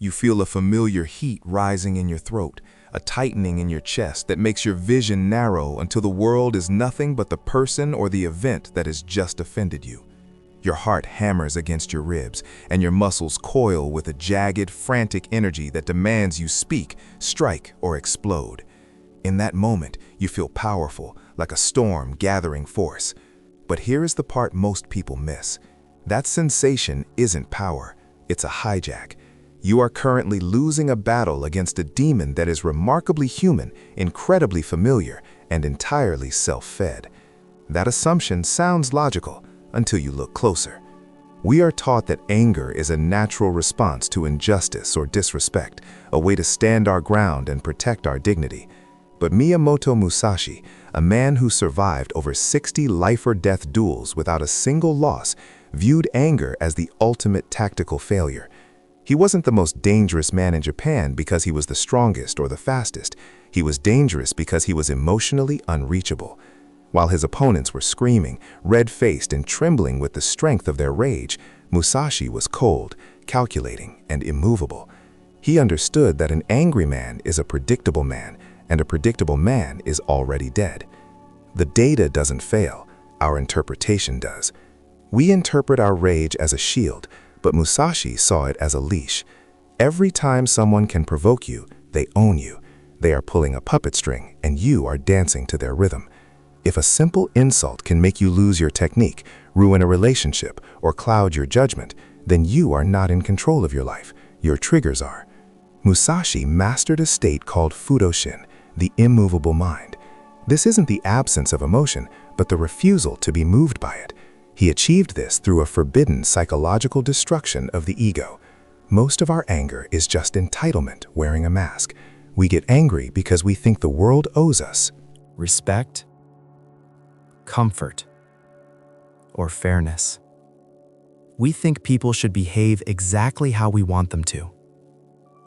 You feel a familiar heat rising in your throat, a tightening in your chest that makes your vision narrow until the world is nothing but the person or the event that has just offended you. Your heart hammers against your ribs, and your muscles coil with a jagged, frantic energy that demands you speak, strike, or explode. In that moment, you feel powerful, like a storm gathering force. But here is the part most people miss. That sensation isn't power, it's a hijack. You are currently losing a battle against a demon that is remarkably human, incredibly familiar, and entirely self-fed. That assumption sounds logical until you look closer. We are taught that anger is a natural response to injustice or disrespect, a way to stand our ground and protect our dignity. But Miyamoto Musashi, a man who survived over 60 life-or-death duels without a single loss, viewed anger as the ultimate tactical failure. He wasn't the most dangerous man in Japan because he was the strongest or the fastest. He was dangerous because he was emotionally unreachable. While his opponents were screaming, red-faced and trembling with the strength of their rage, Musashi was cold, calculating, and immovable. He understood that an angry man is a predictable man, and a predictable man is already dead. The data doesn't fail, our interpretation does. We interpret our rage as a shield, but Musashi saw it as a leash. Every time someone can provoke you, they own you. They are pulling a puppet string, and you are dancing to their rhythm. If a simple insult can make you lose your technique, ruin a relationship, or cloud your judgment, then you are not in control of your life. Your triggers are. Musashi mastered a state called Fudoshin, the immovable mind. This isn't the absence of emotion, but the refusal to be moved by it. He achieved this through a forbidden psychological destruction of the ego. Most of our anger is just entitlement wearing a mask. We get angry because we think the world owes us respect, comfort, or fairness. We think people should behave exactly how we want them to.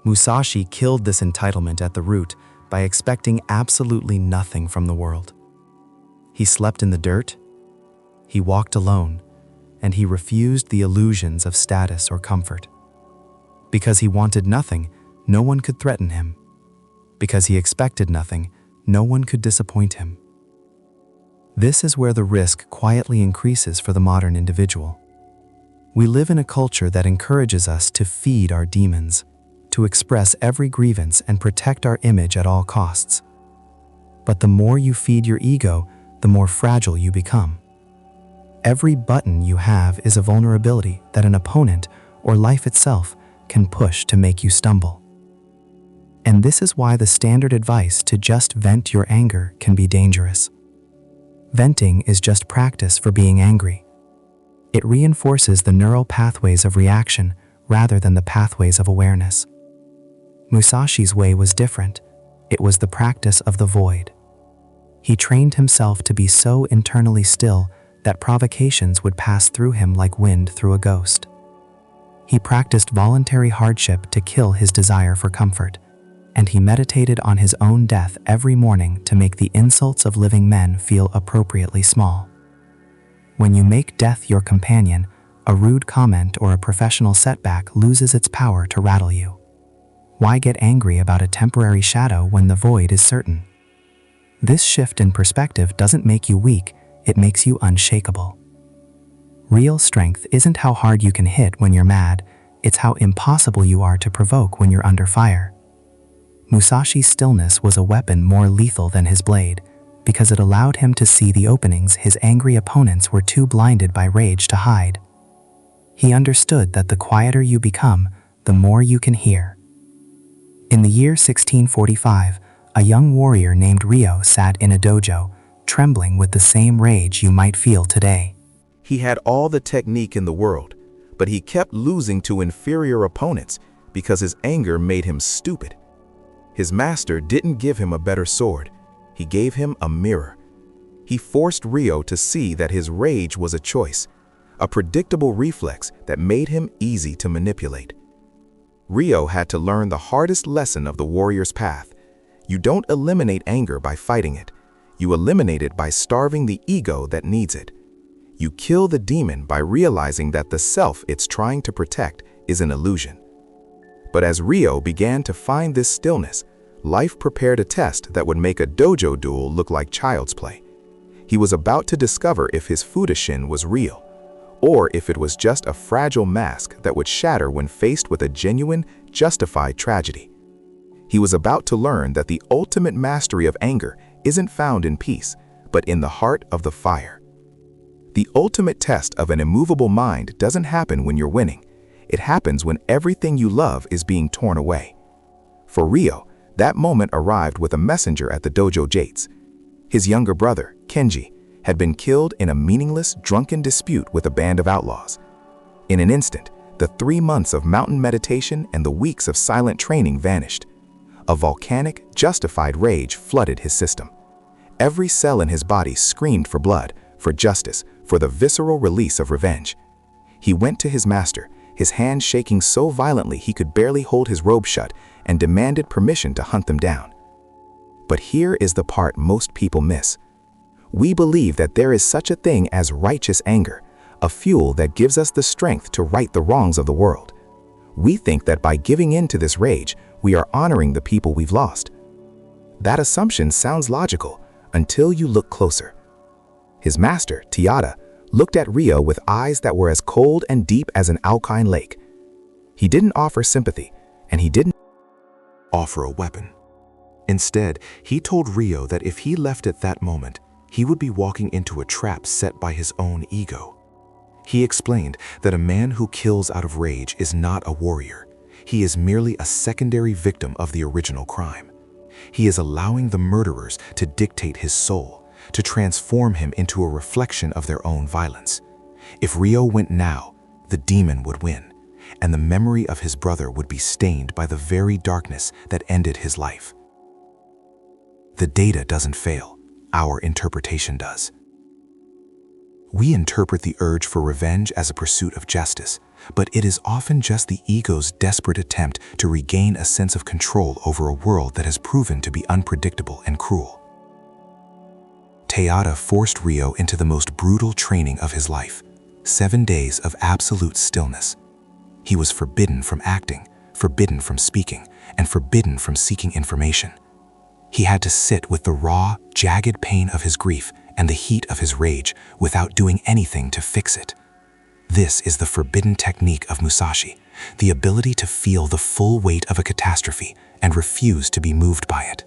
Musashi killed this entitlement at the root by expecting absolutely nothing from the world. He slept in the dirt, he walked alone, and he refused the illusions of status or comfort. Because he wanted nothing, no one could threaten him. Because he expected nothing, no one could disappoint him. This is where the risk quietly increases for the modern individual. We live in a culture that encourages us to feed our demons, to express every grievance and protect our image at all costs. But the more you feed your ego, the more fragile you become. Every button you have is a vulnerability that an opponent or life itself can push to make you stumble. And this is why the standard advice to just vent your anger can be dangerous. Venting is just practice for being angry. It reinforces the neural pathways of reaction rather than the pathways of awareness. Musashi's way was different. It was the practice of the void. He trained himself to be so internally still that provocations would pass through him like wind through a ghost. He practiced voluntary hardship to kill his desire for comfort, and he meditated on his own death every morning to make the insults of living men feel appropriately small. When you make death your companion, a rude comment or a professional setback loses its power to rattle you. Why get angry about a temporary shadow when the void is certain? This shift in perspective doesn't make you weak, it makes you unshakable. Real strength isn't how hard you can hit when you're mad, it's how impossible you are to provoke when you're under fire. Musashi's stillness was a weapon more lethal than his blade, because it allowed him to see the openings his angry opponents were too blinded by rage to hide. He understood that the quieter you become, the more you can hear. In the year 1645, a young warrior named Ryo sat in a dojo, trembling with the same rage you might feel today. He had all the technique in the world, but he kept losing to inferior opponents because his anger made him stupid. His master didn't give him a better sword, he gave him a mirror. He forced Ryo to see that his rage was a choice, a predictable reflex that made him easy to manipulate. Ryo had to learn the hardest lesson of the warrior's path. You don't eliminate anger by fighting it. You eliminate it by starving the ego that needs it. You kill the demon by realizing that the self it's trying to protect is an illusion. But as Ryo began to find this stillness, life prepared a test that would make a dojo duel look like child's play. He was about to discover if his Fudoshin was real, or if it was just a fragile mask that would shatter when faced with a genuine, justified tragedy. He was about to learn that the ultimate mastery of anger isn't found in peace, but in the heart of the fire. The ultimate test of an immovable mind doesn't happen when you're winning. It happens when everything you love is being torn away. For Ryo, that moment arrived with a messenger at the dojo gates. His younger brother, Kenji, had been killed in a meaningless, drunken dispute with a band of outlaws. In an instant, the 3 months of mountain meditation and the weeks of silent training vanished. A volcanic, justified rage flooded his system. Every cell in his body screamed for blood, for justice, for the visceral release of revenge. He went to his master, his hand shaking so violently he could barely hold his robe shut, and demanded permission to hunt them down. But here is the part most people miss. We believe that there is such a thing as righteous anger, a fuel that gives us the strength to right the wrongs of the world. We think that by giving in to this rage, we are honoring the people we've lost. That assumption sounds logical until you look closer. His master, Tiyata, looked at Ryo with eyes that were as cold and deep as an alkine lake. He didn't offer sympathy, and he didn't offer a weapon. Instead, he told Ryo that if he left at that moment, he would be walking into a trap set by his own ego. He explained that a man who kills out of rage is not a warrior. He is merely a secondary victim of the original crime. He is allowing the murderers to dictate his soul, to transform him into a reflection of their own violence. If Ryo went now, the demon would win, and the memory of his brother would be stained by the very darkness that ended his life. The data doesn't fail. Our interpretation does. We interpret the urge for revenge as a pursuit of justice, but it is often just the ego's desperate attempt to regain a sense of control over a world that has proven to be unpredictable and cruel. Tiyata forced Ryo into the most brutal training of his life, 7 days of absolute stillness. He was forbidden from acting, forbidden from speaking, and forbidden from seeking information. He had to sit with the raw, jagged pain of his grief and the heat of his rage without doing anything to fix it. This is the forbidden technique of Musashi, the ability to feel the full weight of a catastrophe and refuse to be moved by it.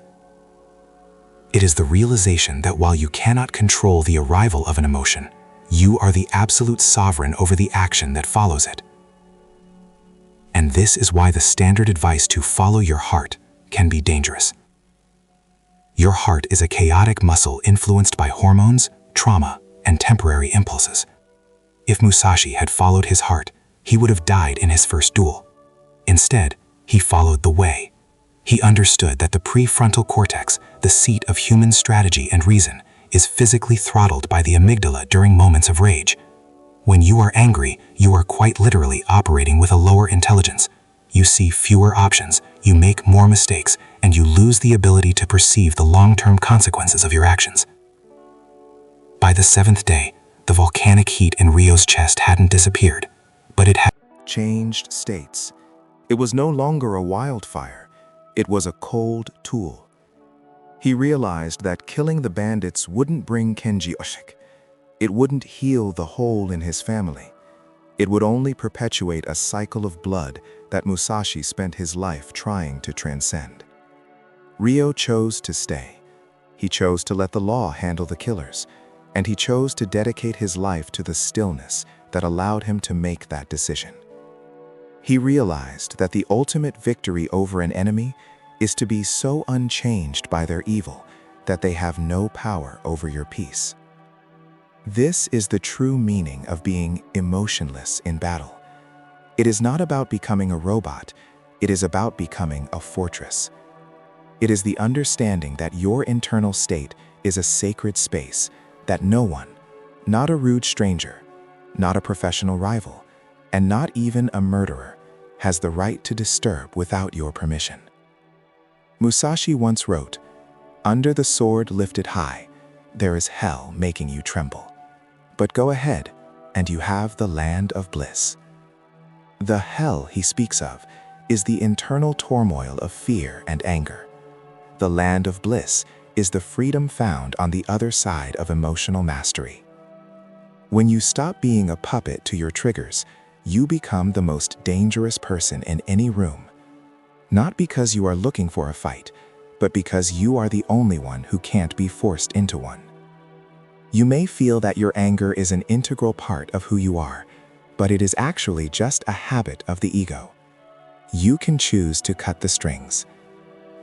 It is the realization that while you cannot control the arrival of an emotion, you are the absolute sovereign over the action that follows it. And this is why the standard advice to follow your heart can be dangerous. Your heart is a chaotic muscle influenced by hormones, trauma, and temporary impulses. If Musashi had followed his heart, he would have died in his first duel. Instead, he followed the way. He understood that the prefrontal cortex, the seat of human strategy and reason, is physically throttled by the amygdala during moments of rage. When you are angry, you are quite literally operating with a lower intelligence. You see fewer options, you make more mistakes, and you lose the ability to perceive the long-term consequences of your actions. By the 7th day, the volcanic heat in Ryo's chest hadn't disappeared, but it had changed states. It was no longer a wildfire. It was a cold tool. He realized that killing the bandits wouldn't bring Kenji Oshik. It wouldn't heal the hole in his family. It would only perpetuate a cycle of blood that Musashi spent his life trying to transcend. Ryo chose to stay. He chose to let the law handle the killers, and he chose to dedicate his life to the stillness that allowed him to make that decision. He realized that the ultimate victory over an enemy is to be so unchanged by their evil that they have no power over your peace. This is the true meaning of being emotionless in battle. It is not about becoming a robot, it is about becoming a fortress. It is the understanding that your internal state is a sacred space that no one, not a rude stranger, not a professional rival, and not even a murderer, has the right to disturb without your permission. Musashi once wrote, "Under the sword lifted high, there is hell making you tremble. But go ahead, and you have the land of bliss." The hell he speaks of is the internal turmoil of fear and anger. The land of bliss is the freedom found on the other side of emotional mastery. When you stop being a puppet to your triggers, you become the most dangerous person in any room. Not because you are looking for a fight, but because you are the only one who can't be forced into one. You may feel that your anger is an integral part of who you are, but it is actually just a habit of the ego. You can choose to cut the strings.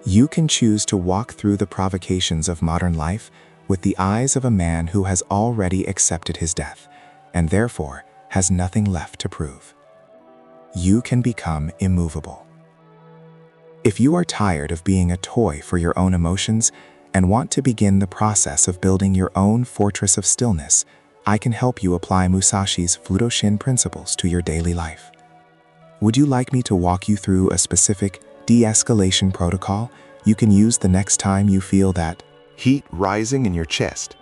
You can choose to walk through the provocations of modern life with the eyes of a man who has already accepted his death, and therefore has nothing left to prove. You can become immovable. If you are tired of being a toy for your own emotions and want to begin the process of building your own fortress of stillness, I can help you apply Musashi's Fudoshin principles to your daily life. Would you like me to walk you through a specific de-escalation protocol you can use the next time you feel that heat rising in your chest?